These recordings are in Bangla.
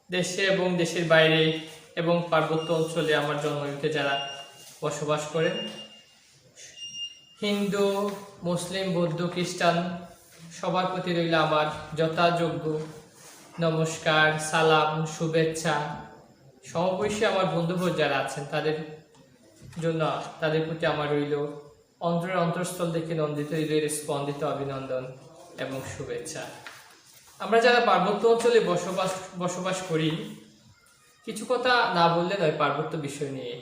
দেশে এবং দেশের বাইরে এবং পার্বত্য অঞ্চলে আমার জন্মভূমিতে যারা বসবাস করেন, হিন্দু, মুসলিম, বৌদ্ধ, খ্রিস্টান সবার প্রতি রইল আমার যথাযোগ্য নমস্কার, সালাম, শুভেচ্ছা। সমবয়সী আমার বন্ধুবর্গ যারা আছেন তাদের প্রতি আমার রইল অন্তরের অন্তঃস্থল থেকে নন্দিত হৃদয়ের স্পন্দিত অভিনন্দন এবং শুভেচ্ছা। আমরা যারা পার্বত্য অঞ্চলে বসবাস করি, কিছু কথা না বললে নয় পার্বত্য বিষয় নিয়ে।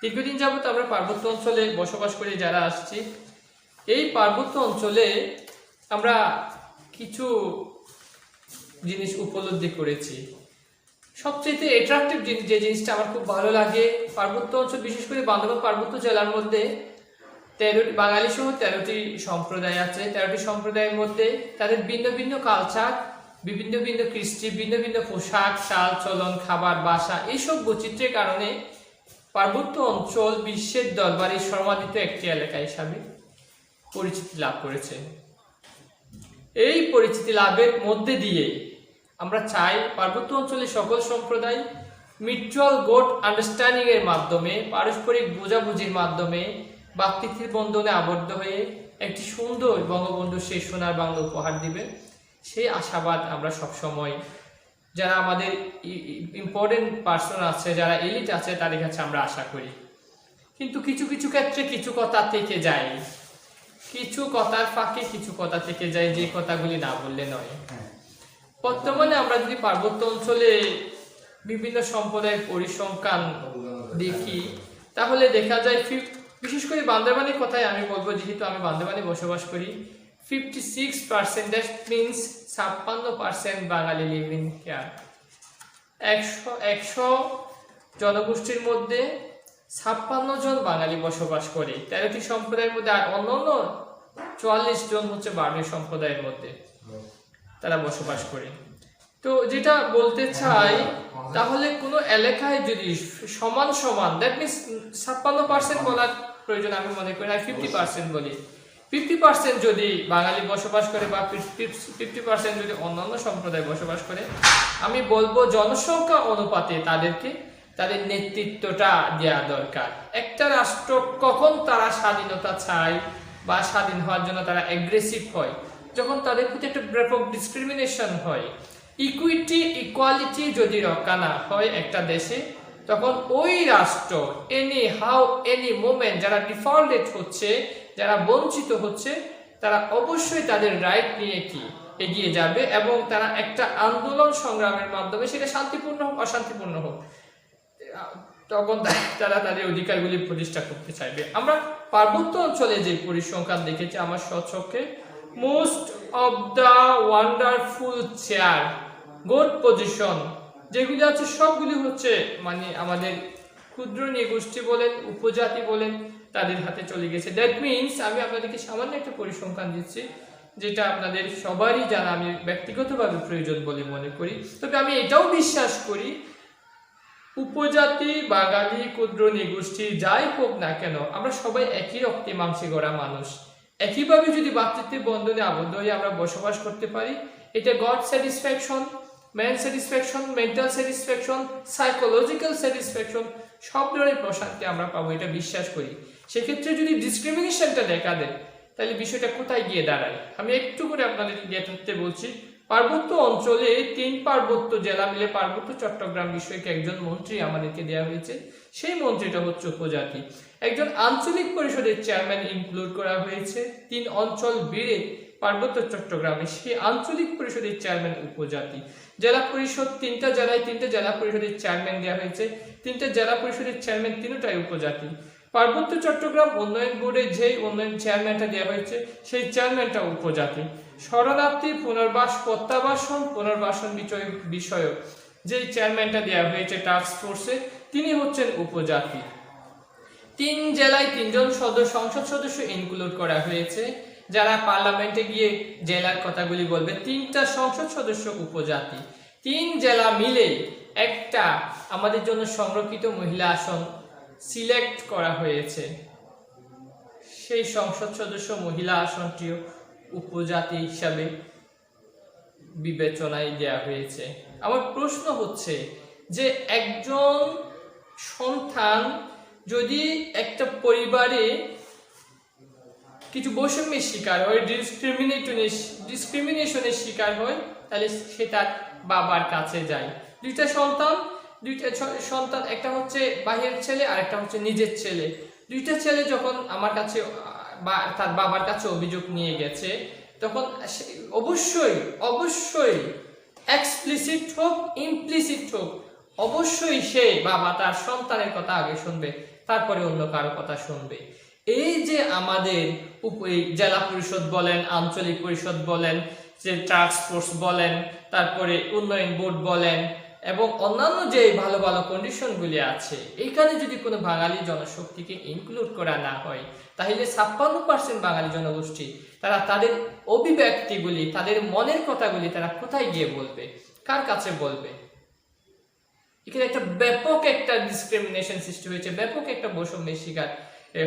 দীর্ঘদিন যাবত আমরা পার্বত্য অঞ্চলে বসবাস করে যারা আসছি, এই পার্বত্য অঞ্চলে আমরা কিছু জিনিস উপলব্ধি করেছি। সবচেয়ে অ্যাট্রাকটিভ যে জিনিসটা আমার খুব ভালো লাগে, পার্বত্য অঞ্চল বিশেষ করে বান্দরবান পার্বত্য জেলার মধ্যে বাঙালি সহ 13টি সম্প্রদায় আছে। 13টি সম্প্রদায়ের মধ্যে তাদের ভিন্ন ভিন্ন কালচার, বিভিন্ন ভিন্ন কৃষ্টি, ভিন্ন ভিন্ন পোশাক, চাল চলন, খাবার, ভাষা, এইসব বৈচিত্র্যের কারণে পার্বত্য অঞ্চল বিশ্বের দরবারে সম্মানিত একটি এলাকা হিসাবে পরিচিতি লাভ করেছে। এই পরিচিতি লাভের মধ্যে দিয়ে আমরা চাই পার্বত্য অঞ্চলের সকল সম্প্রদায় মিউচুয়াল গুড আন্ডারস্ট্যান্ডিং এর মাধ্যমে, পারস্পরিক বোঝাবুঝির মাধ্যমে ভ্রাতৃত্বের বন্ধনে আবদ্ধ হয়ে একটি সুন্দর বঙ্গবন্ধু শেষ সোনার বাংলা উপহার দিবে, সেই আশাবাদ আমরা সবসময় যারা আমাদের ইম্পর্টেন্ট পার্সন আছে, যারা এলিট আছে, তাদের কাছে আমরা আশা করি। কিন্তু কিছু কিছু ক্ষেত্রে কিছু কথা থেকে যায়, কিছু কথার ফাঁকে কিছু কথা থেকে যায়, যে কথাগুলি না বললে নয়। বর্তমানে আমরা যদি পার্বত্য অঞ্চলে বিভিন্ন সম্প্রদায়ের পরিসংখ্যান দেখি, তাহলে দেখা যায় বিশেষ করে বান্দরবানের কথাই আমি বলবো, যেহেতু আমি বান্দরবানে বসবাস করি। 56%, that means 56% Bangali live in here. 100 জনগোষ্ঠীর মধ্যে 56 জন বাঙালি বসবাস করে 13টি সম্প্রদায়ের মধ্যে, আর অন্যান্য 44 জন হচ্ছে বার্মী সম্প্রদায়ের মধ্যে তারা বসবাস করে। তো যেটা বলতে চাই, তাহলে কোনো এলাকায় যদি সমান দ্যাট মিনস 56% বলার প্রয়োজন আমি মনে করি না, 50% বলি। 50% যদি বাঙালি বসবাস করে বা 50% যদি অন্যান্য সম্প্রদায় বসবাস করে, আমি বলবো জনসংখ্যা অনুপাতে তাদের নেতৃত্বটা দেওয়া দরকার। একটা রাষ্ট্র কখন তারা স্বাধীনতা চায় বা স্বাধীন হওয়ার জন্য তারা অ্যাগ্রেসিভ হয়, যখন তাদের প্রতি একটা ব্যাপক ডিসক্রিমিনেশন হয়। ইকুয়ালিটি যদি রক্ষা না হয় একটা দেশে, তখন ওই রাষ্ট্র এনি মোমেন্ট যারা ডিফল্টেড হচ্ছে, যারা বঞ্চিত হচ্ছে, তারা অবশ্যই তাদের রাইট নিয়ে এগিয়ে যাবে এবং তারা একটা আন্দোলন সংগ্রামের মাধ্যমে, সেটা শান্তিপূর্ণ হোক অশান্তিপূর্ণ হোক, তখন তারা তাদের অধিকারগুলি প্রতিষ্ঠা করতে চাইবে। আমরা পার্বত্য অঞ্চলে যে পরিসংখ্যান দেখেছি আমার স্বচক্ষে, most of the wonderful chair, good position যেগুলি আছে, সবগুলি হচ্ছে মানে আমাদের ক্ষুদ্র নৃগোষ্ঠী বলেন, উপজাতি বলেন, তাদের হাতে চলে গেছে। দ্যাট মিনস আমি আপনাদেরকে সামান্য একটা পরিসংখ্যান দিচ্ছি, যেটা আপনাদের সবারই জানা, আমি ব্যক্তিগতভাবে প্রয়োজন বলে মনে করি। তবে আমি এটাও বিশ্বাস করি, উপজাতি, বাঙালি, ক্ষুদ্র নৃগোষ্ঠী যাই হোক না কেন, আমরা সবাই একই রক্তে মাংসে গড়া মানুষ। একইভাবে যদি ভ্রাতৃত্বের বন্ধনে আবদ্ধ হয়ে আমরা বসবাস করতে পারি, এটা god satisfaction, man satisfaction, mental satisfaction, psychological satisfaction, সব ধরনের প্রশান্তি আমরা পাবো, এটা বিশ্বাস করি। সেক্ষেত্রে যদি ডিসক্রিমিনেশনটা দেখা দেয়, তাহলে বিষয়টা কোথায় গিয়ে দাঁড়ায়? আমি একটু করে আপনাদের জ্ঞাতার্থে বলছি। পার্বত্য অঞ্চলে 3 পার্বত্য জেলা মিলে পার্বত্য চট্টগ্রাম বিষয়ক একজন মন্ত্রী আমাদেরকে দেওয়া হয়েছে। সেই মন্ত্রীটা হচ্ছে উপজাতি। একজন আঞ্চলিক পরিষদের চেয়ারম্যান ইনক্লুড করা হয়েছে 3 অঞ্চল বেড়ে পার্বত্য চট্টগ্রামে, সেই আঞ্চলিক পরিষদের চেয়ারম্যান উপজাতি। জেলা পরিষদ 3টা জেলায় 3টা জেলা পরিষদের চেয়ারম্যান দেওয়া হয়েছে, 3টা জেলা পরিষদের চেয়ারম্যান 3টাই উপজাতি। পার্বত্য চট্টগ্রাম উন্নয়ন বোর্ডে যেই উন্নয়ন চেয়ারম্যানটা দেওয়া হয়েছে, সেই চেয়ারম্যানটা উপজাতি। শরণার্থী পুনর্বাসন বিষয়ক যেই চেয়ারম্যানটা দেওয়া হয়েছে টাস্ক ফোর্সে, তিনি হচ্ছেন উপজাতি। 3 জেলায় 3 জন সংসদ সদস্য ইনক্লুড করা হয়েছে, যারা পার্লামেন্টে গিয়ে জেলার কথাগুলি বলবে। 3টা সংসদ সদস্য উপজাতি। 3 জেলা মিলে একটা আমাদের জন্য সংরক্ষিত মহিলা আসন সিলেক্ট করা হয়েছে। সেই সংসদ সদস্য মহিলা আসনটিও উপজাতি হিসাবে বিবেচনায় দেওয়া হয়েছে। আমার প্রশ্ন হচ্ছে যে একজন সন্তান যদি একটা পরিবারে কিছু বৈষম্যের শিকার হয়, ডিসক্রিমিনেশনের শিকার হয়, তাহলে সে তার বাবার কাছে যায়। দুইটা সন্তান, একটা হচ্ছে বাহিরের ছেলে আর একটা হচ্ছে নিজের ছেলে। দুইটা ছেলে যখন আমার কাছে বা তার বাবার কাছে অভিযোগ নিয়ে গেছে, তখন অবশ্যই এক্সপ্লিসিট হোক ইমপ্লিসিট হোক, অবশ্যই সে বাবা তার সন্তানের কথা আগে শুনবে, তারপরে অন্য কারো কথা শুনবে। এই যে আমাদের জেলা পরিষদ বলেন, আঞ্চলিক পরিষদ বলেন, যে টাস্ক ফোর্স বলেন, তারপরে উন্নয়ন বোর্ড বলেন, এবং অন্যান্য যে ভালো ভালো কন্ডিশনগুলি আছে, এইখানে যদি কোনো বাঙালি জনশক্তিকে ইনক্লুড করা না হয়, তাহলে 56% বাঙালি জনগোষ্ঠী তারা তাদের অভিব্যক্তিগুলি, তাদের মনের কথাগুলি তারা কোথায় গিয়ে বলবে, কার কাছে বলবে? এখানে একটা ব্যাপক একটা ডিসক্রিমিনেশন সৃষ্টি হয়েছে, ব্যাপক একটা বৈষম্যের শিকার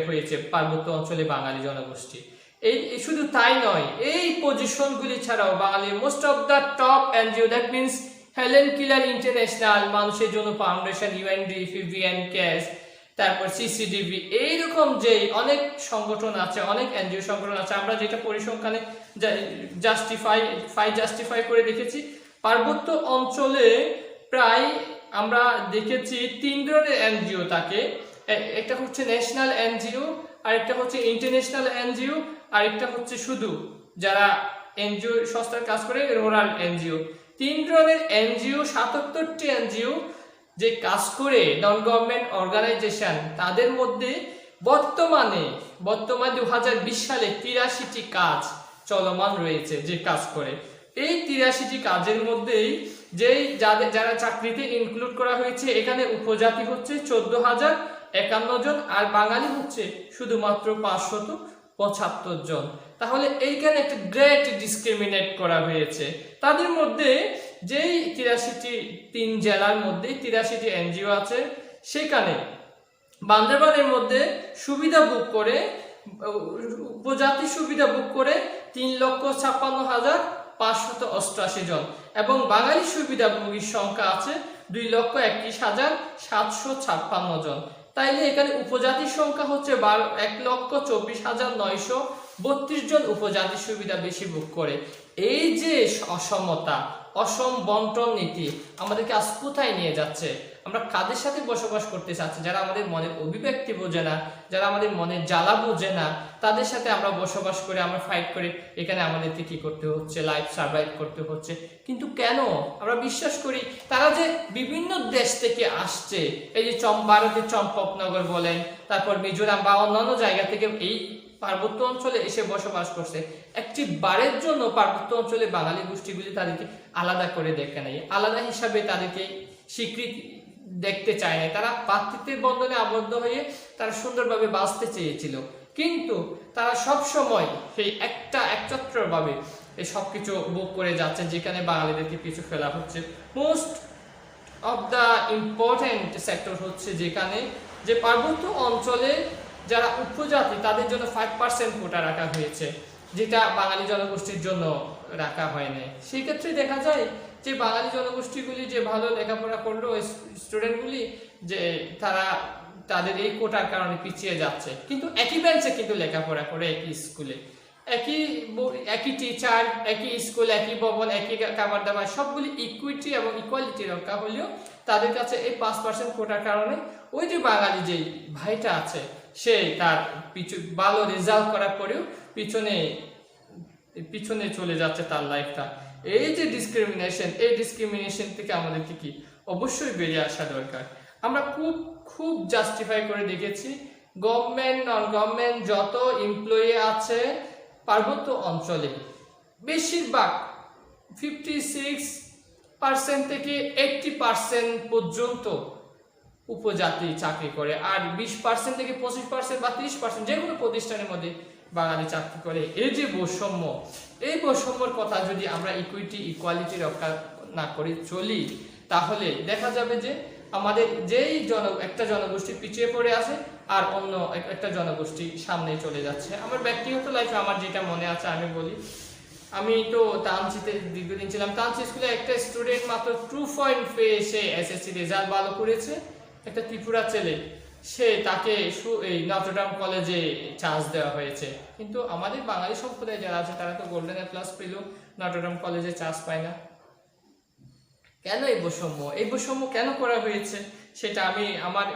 হয়েছে পার্বত্য অঞ্চলে বাঙালি জনগোষ্ঠী। এই শুধু তাই নয়, এই পজিশনগুলি ছাড়াও বাঙালি most of the top NGO, that means Helen Keller International, মানুষের জন্য ফাউন্ডেশন, ইউএনডিপি, বিএনকেএস, তারপর সিসিডিবি, এইরকম যে অনেক সংগঠন আছে, অনেক এনজিও সংগঠন আছে, আমরা যেটা পরিসংখ্যানে জাস্টিফাই করে দেখেছি, পার্বত্য অঞ্চলে প্রায় আমরা দেখেছি 3 ধরনের এনজিও থাকে। একটা হচ্ছে ন্যাশনাল এনজিও, আরেকটা হচ্ছে ইন্টারন্যাশনাল এনজিও, আরেকটা হচ্ছে শুধু যারা এনজিও সংস্থার কাজ করে রুরাল এনজিও। 3 ধরনের এনজিও, 77টি এনজিও যে কাজ করে, নন গভর্নমেন্ট অর্গানাইজেশন, তাদের মধ্যে বর্তমানে 2020 সালে 83টি কাজ চলমান রয়েছে যে কাজ করে। এই 83টি কাজের মধ্যেই যারা চাকরিতে ইনক্লুড করা হয়েছে, এখানে উপজাতি হচ্ছে 14,051 জন, আর বাঙালি হচ্ছে শুধুমাত্র 575 জন। তাহলে এইখানে একটা গ্রেট ডিসক্রিমিনেট করা হয়েছে। তাদের মধ্যে যেই 3 জেলার মধ্যে 83টি এনজিও আছে, সেখানে বান্দরবানের মধ্যে সুবিধা বুক করে, উপজাতি সুবিধা বুক করে 3,56,588 জন, এবং বাঙালি সুবিধাভোগীর সংখ্যা আছে 2,21,756 জন। তাইলে এখানে উপজাতির সংখ্যা হচ্ছে 1,24,932 জন উপজাতি সুবিধা বেশি বুক করে। এই যে অসমতা, অসম বন্টন নীতি আমাদেরকে আজ কোথায় নিয়ে যাচ্ছে? আমরা কাদের সাথে বসবাস করতে চাচ্ছি? যারা আমাদের মনের অভিব্যক্তি বোঝে না, যারা আমাদের মনের জ্বালা বোঝে না, তাদের সাথে আমরা বসবাস করে, আমরা ফাইট করে এখানে আমাদেরকে কি করতে হচ্ছে? লাইফ সার্ভাইভ করতে হচ্ছে। কিন্তু কেন? আমরা বিশ্বাস করি তারা যে বিভিন্ন দেশ থেকে আসছে, এই যে ভারতের চম্পকনগর বলেন, তারপর মিজোরাম বা অন্যান্য জায়গা থেকে এই পার্বত্য অঞ্চলে এসে বসবাস করছে, একটি বারের জন্য পার্বত্য অঞ্চলে বাঙালি গোষ্ঠীগুলি তাদেরকে আলাদা করে দেখে নাই, আলাদা হিসাবে তাদেরকে স্বীকৃতি দেখতে চায় না। তারা ভ্রাতৃত্বের বন্ধনে আবদ্ধ হয়ে তারা সুন্দরভাবে বাঁচতে চেয়েছিল, কিন্তু তারা সব সময় সেই একচ্ছত্রভাবে এই সবকিছু বুক করে যাচ্ছে, যেখানে বাঙালিদেরকে পিছু ফেলা হচ্ছে। Most of the important sector হচ্ছে যেখানে যে পার্বত্য অঞ্চলে যারা উপজাতি, তাদের জন্য 5% কোটা রাখা হয়েছে, যেটা বাঙালি জনগোষ্ঠীর জন্য রাখা হয়নি। সেই ক্ষেত্রে দেখা যায় যে বাঙালি জনগোষ্ঠীগুলি যে ভালো লেখাপড়া করলো, স্টুডেন্টগুলি যে তাদের এই কোটার কারণে পিছিয়ে যাচ্ছে, কিন্তু একই বেঞ্চে কিন্তু লেখাপড়া করে, একই স্কুলে, একই টিচার, একই স্কুল, একই ভবন, একই খাবার দাবার, সবগুলি ইকুইটি এবং ইকুয়ালিটি রক্ষা হলেও তাদের কাছে এই 5% কোটার কারণে ওই যে বাঙালি যে ভাইটা আছে, সে তার ভালো রেজাল্ট করার পরেও পিছনে চলে যাচ্ছে তার লাইফটা। এই যে ডিসক্রিমিনেশন, এই ডিসক্রিমিনেশন থেকে আমাদেরকে কি অবশ্যই বেরিয়ে আসা দরকার। আমরা খুব জাস্টিফাই করে দেখেছি, গভর্নমেন্ট, নন গভর্নমেন্ট যত এমপ্লয়ি আছে পার্বত্য অঞ্চলে, বেশিরভাগ 56% থেকে 80% পর্যন্ত উপজাতি চাকরি করে, আর 20% থেকে 25% বা 30% যে কোনো প্রতিষ্ঠানের মধ্যে বাঙালি চাকরি করে। এই যে বৈষম্য, এই বৈষম্যর কথা যদি আমরা ইকুয়ালিটি রক্ষা না করে চলি, তাহলে দেখা যাবে যে আমাদের যেই একটা জনগোষ্ঠী পিছিয়ে পড়ে আছে আর অন্য একটা জনগোষ্ঠী সামনে চলে যাচ্ছে। আমার ব্যক্তিগত লাইফে আমার যেটা মনে আছে আমি বলি, আমি তো তানচিতে দীর্ঘদিন ছিলাম। তানচি স্কুলে একটা স্টুডেন্ট মাত্র 2 পয়েন্ট পেয়ে সে এসএসসি রেজাল্ট ভালো করেছে, একটা ত্রিপুরা ছেলে, তাকে এই নটরডেম কলেজে চান্স দেওয়া হয়েছে। কিন্তু আমাদের বাঙালি সম্প্রদায় যারা আছে তারা তো গোল্ডেন এ প্লাস পেলেও নটরডেম কলেজে চান্স পায় না। কেন এই বৈষম্য কেন করা হয়েছে সেটা আমি আমার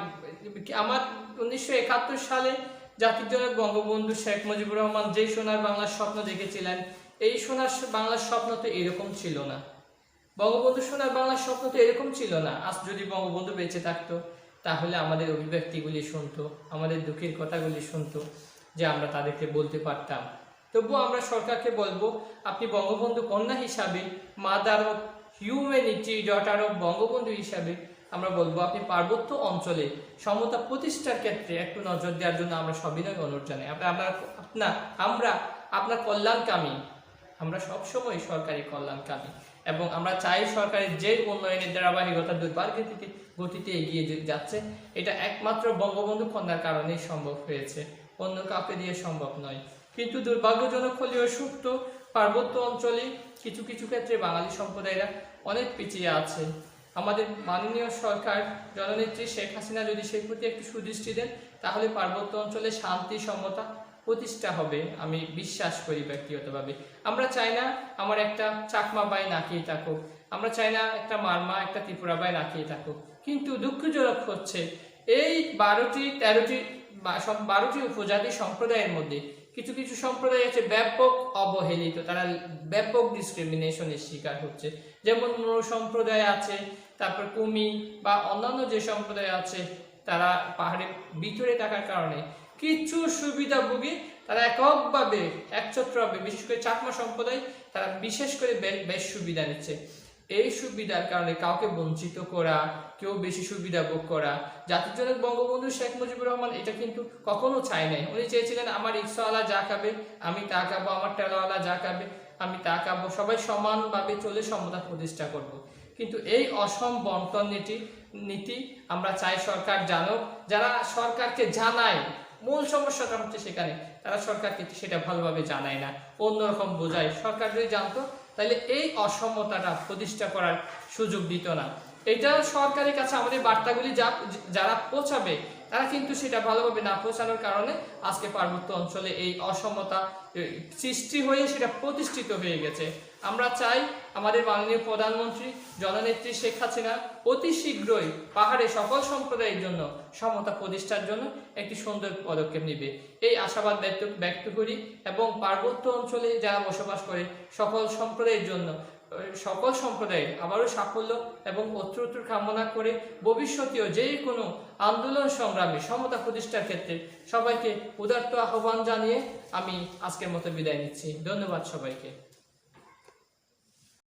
1971 সালে জাতির জনক বঙ্গবন্ধু শেখ মুজিবুর রহমান যেই সোনার বাংলার স্বপ্ন দেখেছিলেন, এই সোনার বাংলার স্বপ্ন তো এরকম ছিল না। বঙ্গবন্ধু সোনার বাংলার স্বপ্ন তো এরকম ছিল না। আজ যদি বঙ্গবন্ধু বেঁচে থাকতো তাহলে আমাদের অভিব্যক্তিগুলি শুনতো, আমাদের দুঃখের কথাগুলি শুনতো, যে আমরা তাদেরকে বলতে পারতাম। তবুও আমরা সরকারকে বলবো, আপনি বঙ্গবন্ধু কন্যা হিসাবে, mother of humanity, daughter of Bangabandhu হিসাবে আমরা বলবো আপনি পার্বত্য অঞ্চলে সমতা প্রতিষ্ঠার ক্ষেত্রে একটু নজর দেওয়ার জন্য আমরা সবিনয় অনুরোধ জানাই। আমরা আপনার কল্যাণকামী, আমরা সবসময় সরকারি কল্যাণকামী, এবং আমরা চাই সরকারের যে উন্নয়নের ধারাবাহিকতা গতিতে এগিয়ে যাচ্ছে, এটা একমাত্র বঙ্গবন্ধু কন্যার কারণেই সম্ভব হয়েছে, অন্য কাউকে দিয়ে সম্ভব নয়। কিন্তু দুর্ভাগ্যজনক হলেও সত্য, পার্বত্য অঞ্চলে কিছু কিছু ক্ষেত্রে বাঙালি সম্প্রদায়রা অনেক পিছিয়ে আছে। আমাদের মাননীয় সরকার জননেত্রী শেখ হাসিনা যদি সেই প্রতি একটু সুদৃষ্টি দেন, তাহলে পার্বত্য অঞ্চলে শান্তি সমতা প্রতিষ্ঠা হবে, আমি বিশ্বাস করি ব্যক্তিগতভাবে। আমরা চাই না আমার একটা চাকমা ভাই না খেয়ে থাকুক, আমরা চাই না একটা মারমা একটা ত্রিপুরা ভাই না খেয়ে থাকুক। কিন্তু দুঃখজনক হচ্ছে এই 12টি উপজাতি সম্প্রদায়ের মধ্যে কিছু কিছু সম্প্রদায় আছে ব্যাপক অবহেলিত, তারা ব্যাপক ডিসক্রিমিনেশনের শিকার হচ্ছে। যেমন মরু সম্প্রদায় আছে, তারপর কুমি বা অন্যান্য যে সম্প্রদায় আছে, তারা পাহাড়ের ভিতরে থাকার কারণে কিছু সুবিধাভোগী তারা একচ্ছত্রভাবে, বিশেষ করে চাকমা সম্প্রদায়, তারা বিশেষ করে বেশ সুবিধা নিচ্ছে। এই সুবিধার কারণে কাউকে বঞ্চিত করা, কেউ বেশি সুবিধা ভোগ করা, জাতির জনক বঙ্গবন্ধু শেখ মুজিবুর রহমান এটা কিন্তু কখনো চায় নাই। উনি চেয়েছিলেন আমার রিক্সাওয়ালা যা খাবে আমি তা খাবো, আমার ঠেলাওয়ালা যা খাবে আমি তা খাবো, সবাই সমানভাবে চলে সমতা প্রতিষ্ঠা করব। কিন্তু এই অসম বন্টন নীতি আমরা চাই সরকার জানুক। যারা সরকারকে জানায়, মূল সমস্যাটা হচ্ছে সেখানে, তারা সরকারকে সেটা ভালোভাবে জানায় না, অন্যরকম বোঝায়। সরকার যদি জানতো তাহলে এই অসমতাটা প্রতিষ্ঠা করার সুযোগ দিত না। এটা সরকারের কাছে আমাদের বার্তাগুলি যারা পৌঁছাবে তারা কিন্তু সেটা ভালোভাবে না পৌঁছানোর কারণে আজকে পার্বত্য অঞ্চলে এই অসমতা সৃষ্টি হয়ে সেটা প্রতিষ্ঠিত হয়ে গেছে। আমরা চাই আমাদের মাননীয় প্রধানমন্ত্রী জননেত্রী শেখ হাসিনা অতি শীঘ্রই পাহাড়ে সকল সম্প্রদায়ের জন্য সমতা প্রতিষ্ঠার জন্য একটি সুন্দর পদক্ষেপ নেবে, এই আশাবাদ ব্যক্ত করি। এবং পার্বত্য অঞ্চলে যারা বসবাস করে সকল সম্প্রদায়ের আবারও সাফল্য এবং উত্তরোত্তর কামনা করে ভবিষ্যতেও যে কোনো আন্দোলন সংগ্রামে সমতা প্রতিষ্ঠার ক্ষেত্রে সবাইকে উদাত্ত আহ্বান জানিয়ে আমি আজকের মতো বিদায় নিচ্ছি। ধন্যবাদ সবাইকে।